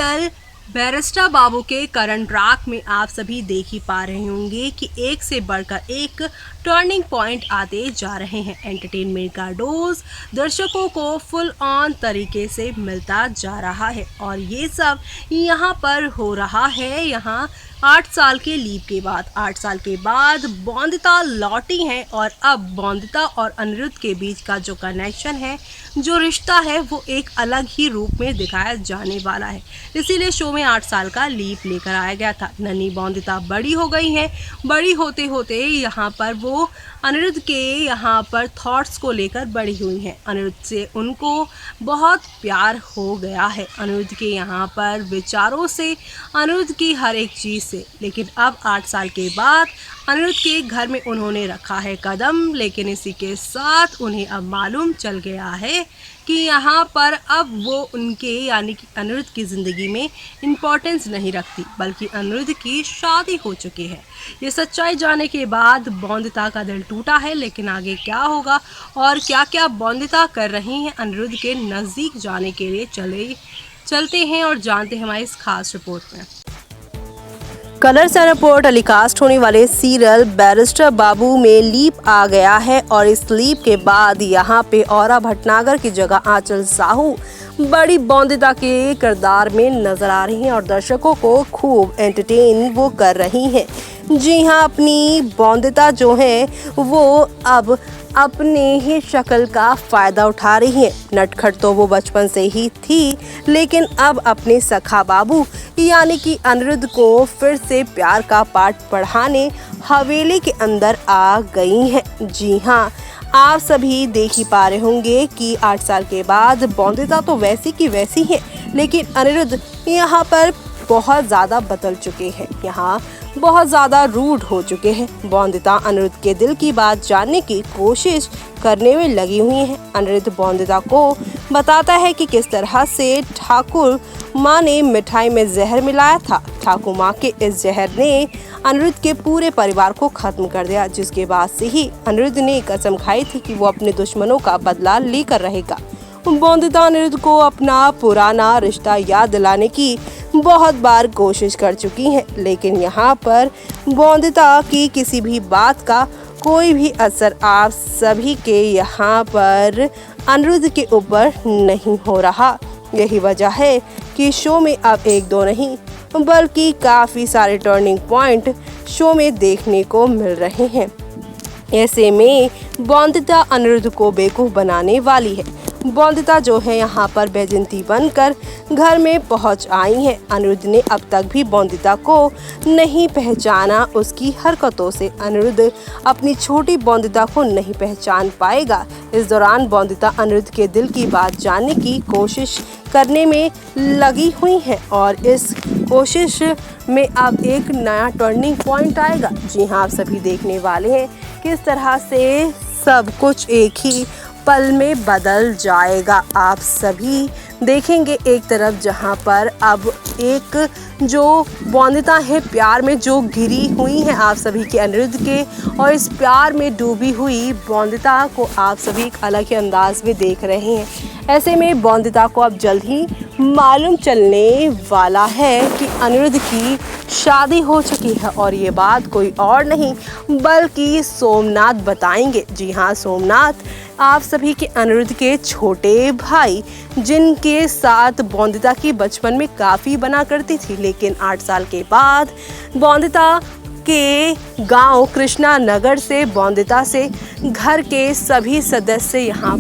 Serial barrister बाबू के current track में आप सभी देख ही पा रहे होंगे कि एक से बढ़कर एक टर्निंग पॉइंट आते जा रहे हैं। एंटरटेनमेंट का डोज दर्शकों को फुल ऑन तरीके से मिलता जा रहा है और ये सब यहाँ पर हो रहा है। यहाँ 8 साल के लीव के बाद 8 साल के बाद बॉन्दिता लौटी हैं और अब बॉन्दिता और अनिरुद्ध के बीच का जो कनेक्शन है, जो रिश्ता है, वो एक अलग ही रूप में दिखाया जाने वाला है। इसीलिए शो में 8 साल का लीव लेकर आया गया था। नन्ही बॉन्दिता बड़ी हो गई हैं। बड़ी होते होते यहाँ पर वो अनिरुद्ध के यहाँ पर थॉट्स को लेकर बड़ी हुई हैं। अनिरुद्ध से उनको बहुत प्यार हो गया है, अनिरुद्ध के यहाँ पर विचारों से, अनिरुद्ध की हर एक चीज़ से। लेकिन अब 8 साल के बाद अनिरुद्ध के घर में उन्होंने रखा है कदम, लेकिन इसी के साथ उन्हें अब मालूम चल गया है कि यहाँ पर अब वो उनके यानी कि अनिरुद्ध की ज़िंदगी में इम्पोर्टेंस नहीं रखती, बल्कि अनिरुद्ध की शादी हो चुकी है। ये सच्चाई जाने के बाद बॉन्दिता का दिल टूटा है। लेकिन आगे क्या होगा और क्या क्या बॉन्दिता कर रही हैं अनिरुद्ध के नज़दीक जाने के लिए चलते हैं और जानते हैं हमारी इस खास रिपोर्ट में। कलर्स एंड रिपोर्ट टेलीकास्ट होने वाले सीरियल बैरिस्टर बाबू में लीप आ गया है और इस लीप के बाद यहाँ पे औरा भटनागर की जगह आंचल साहू बड़ी बॉन्दिता के किरदार में नजर आ रही हैं और दर्शकों को खूब एंटरटेन वो कर रही हैं। जी हाँ, अपनी बॉन्दिता जो है वो अब अपने ही शक्ल का फ़ायदा उठा रही है। नटखट तो वो बचपन से ही थी, लेकिन अब अपने सखा बाबू यानी कि अनिरुद्ध को फिर से प्यार का पाठ पढ़ाने हवेली के अंदर आ गई हैं। जी हाँ, आप सभी देख ही पा रहे होंगे कि 8 साल के बाद बॉन्दिता तो वैसी की वैसी है, लेकिन अनिरुद्ध यहाँ पर बहुत ज़्यादा बदल चुके हैं, यहाँ बहुत ज़्यादा रूड हो चुके हैं। बॉन्दिता अनिरुद्ध के दिल की बात जानने की कोशिश करने में लगी हुई है। अनिरुद्ध बॉन्दिता को बताता है कि किस तरह से ठाकुर माँ ने मिठाई में जहर मिलाया था। ठाकुर माँ के इस जहर ने अनिरुद्ध के पूरे परिवार को खत्म कर दिया, जिसके बाद से ही अनिरुद्ध ने कसम खाई थी कि वो अपने दुश्मनों का बदला लेकर रहेगा। बॉन्दिता अनिरुद्ध को अपना पुराना रिश्ता याद दिलाने की बहुत बार कोशिश कर चुकी हैं, लेकिन यहाँ पर बॉन्दिता की किसी भी बात का कोई भी असर आप सभी के यहाँ पर अनिरुद्ध के ऊपर नहीं हो रहा। यही वजह है कि शो में अब 1-2 नहीं बल्कि काफ़ी सारे टर्निंग पॉइंट शो में देखने को मिल रहे हैं। ऐसे में बॉन्दिता अनिरुद्ध को बेवकूफ़ बनाने वाली है। बॉन्दिता जो है यहाँ पर बैजंती बनकर घर में पहुँच आई है। अनिरुद्ध ने अब तक भी बॉन्दिता को नहीं पहचाना। उसकी हरकतों से अनिरुद्ध अपनी छोटी बॉन्दिता को नहीं पहचान पाएगा। इस दौरान बॉन्दिता अनिरुद्ध के दिल की बात जानने की कोशिश करने में लगी हुई है और इस कोशिश में अब एक नया टर्निंग पॉइंट आएगा। जी हाँ, आप सभी देखने वाले हैं किस तरह से सब कुछ एक ही पल में बदल जाएगा। आप सभी देखेंगे एक तरफ जहां पर अब एक जो बॉन्दिता है प्यार में जो गिरी हुई हैं आप सभी के अनिरुद्ध के, और इस प्यार में डूबी हुई बॉन्दिता को आप सभी एक अलग ही अंदाज में देख रहे हैं। ऐसे में बॉन्दिता को अब जल्द ही मालूम चलने वाला है कि अनिरुद्ध की शादी हो चुकी है और ये बात कोई और नहीं बल्कि सोमनाथ बताएंगे। जी हाँ, सोमनाथ आप सभी के अनिरुद्ध के छोटे भाई, जिनके साथ बॉन्दिता की बचपन में काफ़ी बना करती थी, लेकिन 8 साल के बाद बॉन्दिता के गांव कृष्णा नगर से बॉन्दिता से घर के सभी सदस्य यहाँ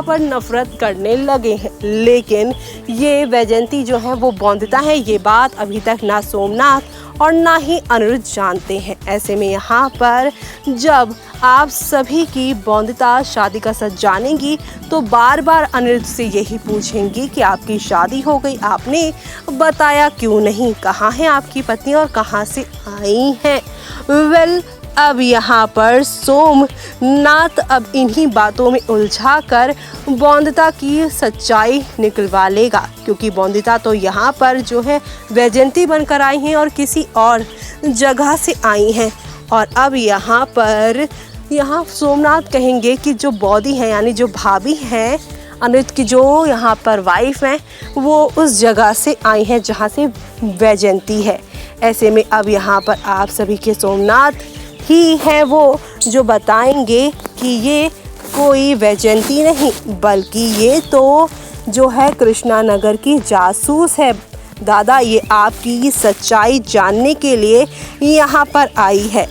पर नफरत करने लगे हैं। लेकिन ये वैजयंती जो है वो बॉन्दिता है, ये बात अभी तक ना सोमनाथ और ना ही अनिरुद्ध जानते हैं। ऐसे में यहाँ पर जब आप सभी की बॉन्दिता शादी का सच जानेंगी तो बार बार अनिरुद्ध से यही पूछेंगी कि आपकी शादी हो गई, आपने बताया क्यों नहीं, कहाँ है आपकी पत्नी और कहाँ से आई हैं। अब यहाँ पर सोमनाथ अब इन्हीं बातों में उलझा कर बॉन्दिता की सच्चाई निकलवा लेगा, क्योंकि बॉन्दिता तो यहाँ पर जो है वैजयंती बनकर आई हैं और किसी और जगह से आई हैं। और अब यहाँ सोमनाथ कहेंगे कि जो बॉडी है यानी जो भाभी हैं अनिरुद्ध की जो यहाँ पर वाइफ हैं वो उस जगह से आई हैं जहाँ से वैजयंती है। ऐसे में अब यहाँ पर आप सभी के सोमनाथ ही हैं वो जो बताएंगे कि ये कोई वैजयंती नहीं बल्कि ये तो जो है कृष्णा नगर की जासूस है। दादा ये आपकी सच्चाई जानने के लिए यहाँ पर आई है।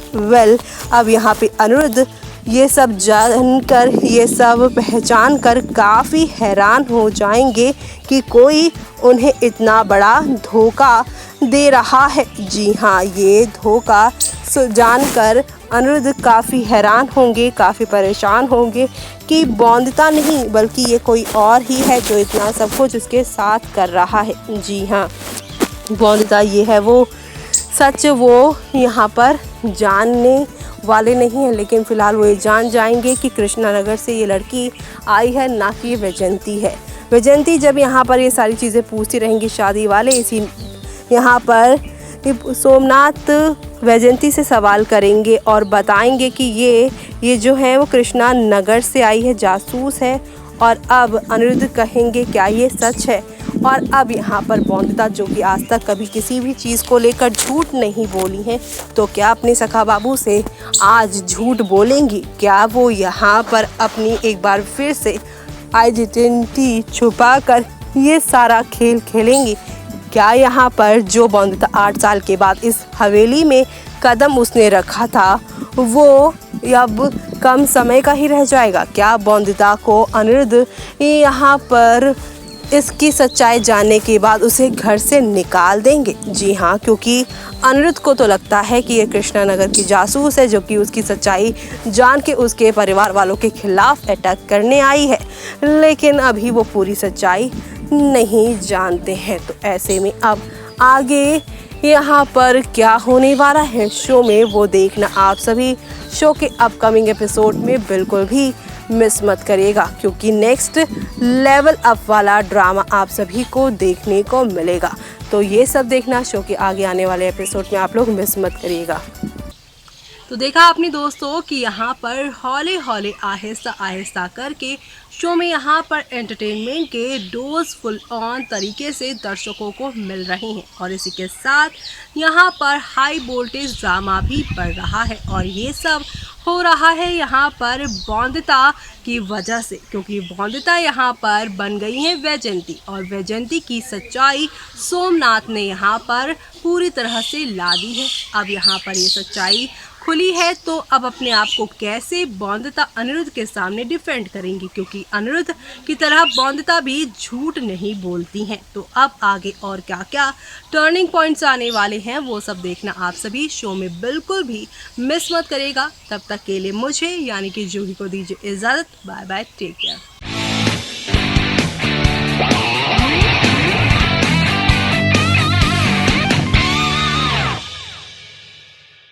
अब यहाँ पे अनिरुद्ध ये सब जानकर, ये सब पहचान कर काफ़ी हैरान हो जाएंगे कि कोई उन्हें इतना बड़ा धोखा दे रहा है। जी हाँ, ये धोखा जानकर अनिरुद्ध काफ़ी हैरान होंगे, काफ़ी परेशान होंगे कि बौंदता नहीं बल्कि ये कोई और ही है जो इतना सब कुछ उसके साथ कर रहा है। जी हाँ, बौंदता ये है वो सच वो यहाँ पर जानने वाले नहीं हैं, लेकिन फ़िलहाल वो ये जान जाएंगे कि कृष्णा नगर से ये लड़की आई है, ना कि वैजयंती है। वैजयंती जब यहाँ पर ये सारी चीज़ें पूछती रहेंगी शादी वाले, इसी यहाँ पर सोमनाथ वैजयंती से सवाल करेंगे और बताएंगे कि ये जो है वो कृष्णा नगर से आई है, जासूस है। और अब अनिरुद्ध कहेंगे क्या ये सच है। और अब यहाँ पर बौंदता जो कि आज तक कभी किसी भी चीज़ को लेकर झूठ नहीं बोली हैं, तो क्या अपने सखा बाबू से आज झूठ बोलेंगी? क्या वो यहाँ पर अपनी एक बार फिर से आइडेंटिटी छुपा कर ये सारा खेल खेलेंगी? क्या यहाँ पर जो बौंदता 8 साल के बाद इस हवेली में कदम उसने रखा था वो अब कम समय का ही रह जाएगा? क्या बौंदता को अनिरुद्ध यहाँ पर इसकी सच्चाई जानने के बाद उसे घर से निकाल देंगे? जी हाँ, क्योंकि अनिरुद्ध को तो लगता है कि ये कृष्णा नगर की जासूस है जो कि उसकी सच्चाई जान के उसके परिवार वालों के खिलाफ अटैक करने आई है, लेकिन अभी वो पूरी सच्चाई नहीं जानते हैं। तो ऐसे में अब आगे यहाँ पर क्या होने वाला है शो में वो देखना आप सभी शो के अपकमिंग एपिसोड में बिल्कुल भी मिस मत करिएगा, क्योंकि नेक्स्ट लेवल अप वाला ड्रामा आप सभी को देखने को मिलेगा। तो ये सब देखना शो के आगे आने वाले एपिसोड में आप लोग मिस मत करिएगा। तो देखा आपने दोस्तों कि यहाँ पर हौले हौले आहिस्ता आहिस्ता करके शो में यहाँ पर एंटरटेनमेंट के डोज फुल ऑन तरीके से दर्शकों को मिल रहे हैं और इसी के साथ यहाँ पर हाई वोल्टेज ड्रामा भी बढ़ रहा है। और ये सब हो रहा है यहाँ पर बौंदता की वजह से, क्योंकि बौंदता यहाँ पर बन गई है वैजयंती और वैजयंती की सच्चाई सोमनाथ ने यहाँ पर पूरी तरह से ला दी है। अब यहाँ पर ये सच्चाई खुली है तो अब अपने आप को कैसे बौंदता अनिरुद्ध के सामने डिफेंड करेंगी, क्योंकि अनिरुद्ध की तरह बौंदता भी झूठ नहीं बोलती हैं। तो अब आगे और क्या क्या टर्निंग पॉइंट्स आने वाले हैं वो सब देखना आप सभी शो में बिल्कुल भी मिस मत करेगा। तब तक के लिए मुझे यानी कि जूही को दीजिए इजाज़त। Bye bye, take care.